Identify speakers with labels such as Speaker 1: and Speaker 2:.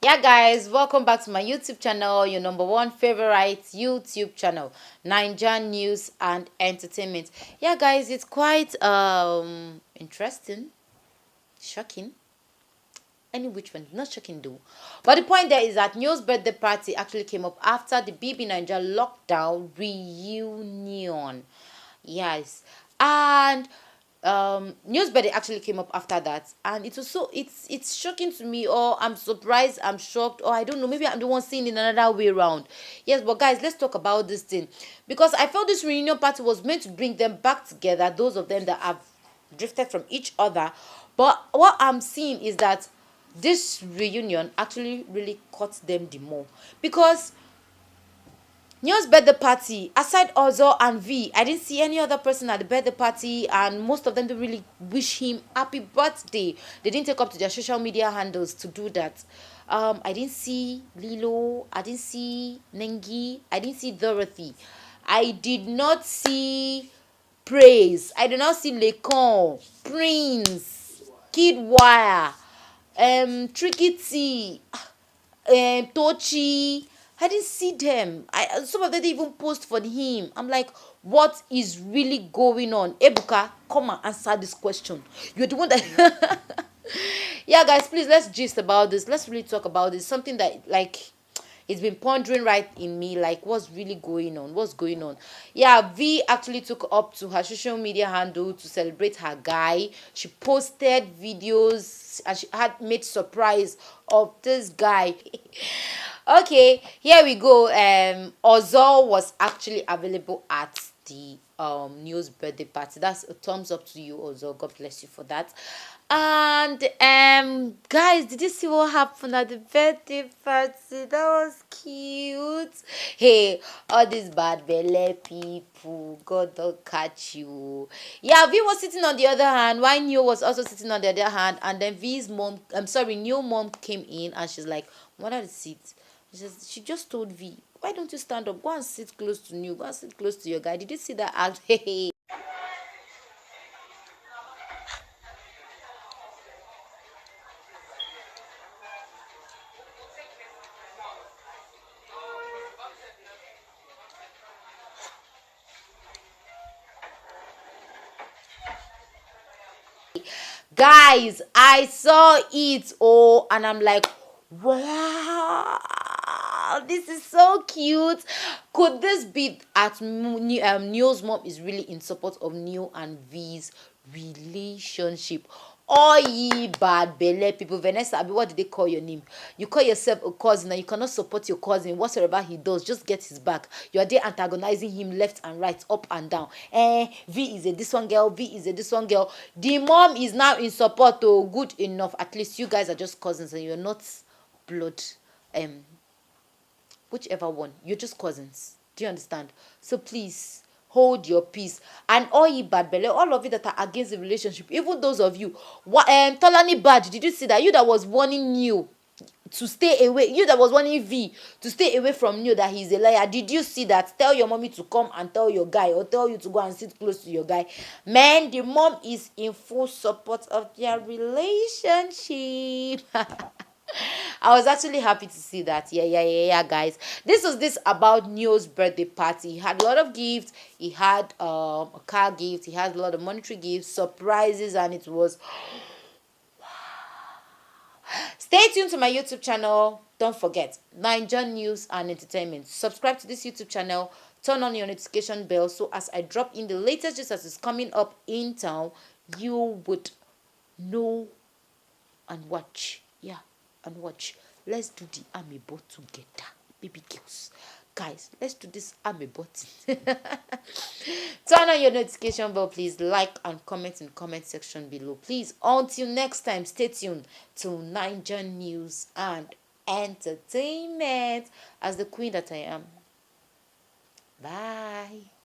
Speaker 1: Yeah, guys, welcome back to my YouTube channel, your number one favorite YouTube channel, NAIJA News and Entertainment. Yeah, guys, it's quite interesting, shocking. Any which one, not shocking though. But the point there is that Neo's birthday party actually came up after the BB Nigeria lockdown reunion. Yes, and news birthday actually came up after that, and it was so it's shocking to me, or I'm surprised, I'm shocked, or I don't know, maybe I'm the one seeing it another way around. Yes, but guys, let's talk about this thing, because I felt this reunion party was meant to bring them back together, those of them that have drifted from each other. But what I'm seeing is that this reunion actually really caught them the more, because Neo's birthday party, aside Ozo and V, I didn't see any other person at the birthday party, and most of them didn't really wish him happy birthday. They didn't take up to their social media handles to do that. I didn't see Lilo, I didn't see Nengi, I didn't see Dorothy, I did not see Praise, I did not see Lekon, Prince, Kid Wire, Tricky T, Tochi. I didn't see them. Some of them didn't even post for him. I'm like, what is really going on? Ebuka, come and answer this question. You're the one that yeah, guys, please, let's gist about this. Let's really talk about this. Something that, like, it's been pondering right in me, like, what's really going on, what's going on. Yeah, V actually took up to her social media handle to celebrate her guy. She posted videos and she had made surprise of this guy. Okay, here we go. Ozo was actually available at the news birthday party. That's a thumbs up to you, Ozo. God bless you for that. And guys, did you see what happened at the birthday party? That was cute. Hey, all these bad belly people, God don't catch you. Yeah, V was sitting on the other hand, while Neo was also sitting on the other hand, and then V's mom, I'm sorry, Neo mom came in and she's like, what are the seats? She just told V, why don't you stand up? Go and sit close to Neo. Go and sit close to your guy. Did you see that act? Hey. Guys, I saw it, oh, and I'm like, wow, this is so cute. Could this be at Neo's mom is really in support of Neo and V's relationship? Oh, ye bad belle people. Vanessa, Abi, what did they call your name? You call yourself a cousin and you cannot support your cousin. Whatsoever he does, just get his back. You are there antagonizing him left and right, up and down. V is a this one girl, V is a this one girl. The mom is now in support, oh, good enough. At least you guys are just cousins and you're not blood. Whichever one, you're just cousins. Do you understand? So please hold your peace. And all you bad belly, all of you that are against the relationship, even those of you, what Tolani Bad, did you see that? You that was warning you to stay away, you that was warning V to stay away from you, that he's a liar, did you see that? Tell your mommy to come and tell your guy, or tell you to go and sit close to your guy. Man, the mom is in full support of their relationship. I was actually happy to see that. Yeah, guys. This about Neo's birthday party. He had a lot of gifts. He had a car gift. He had a lot of monetary gifts, surprises, and it was. Stay tuned to my YouTube channel. Don't forget, NAIJA News and Entertainment. Subscribe to this YouTube channel. Turn on your notification bell so as I drop in the latest just as it's coming up in town, you would know and watch. Yeah, and watch. Let's do the amebo together, baby girls. Guys, let's do this amebo. Turn on your notification bell, please. Like and comment in the comment section below. Please, until next time, stay tuned to NAIJA News and Entertainment as the queen that I am. Bye.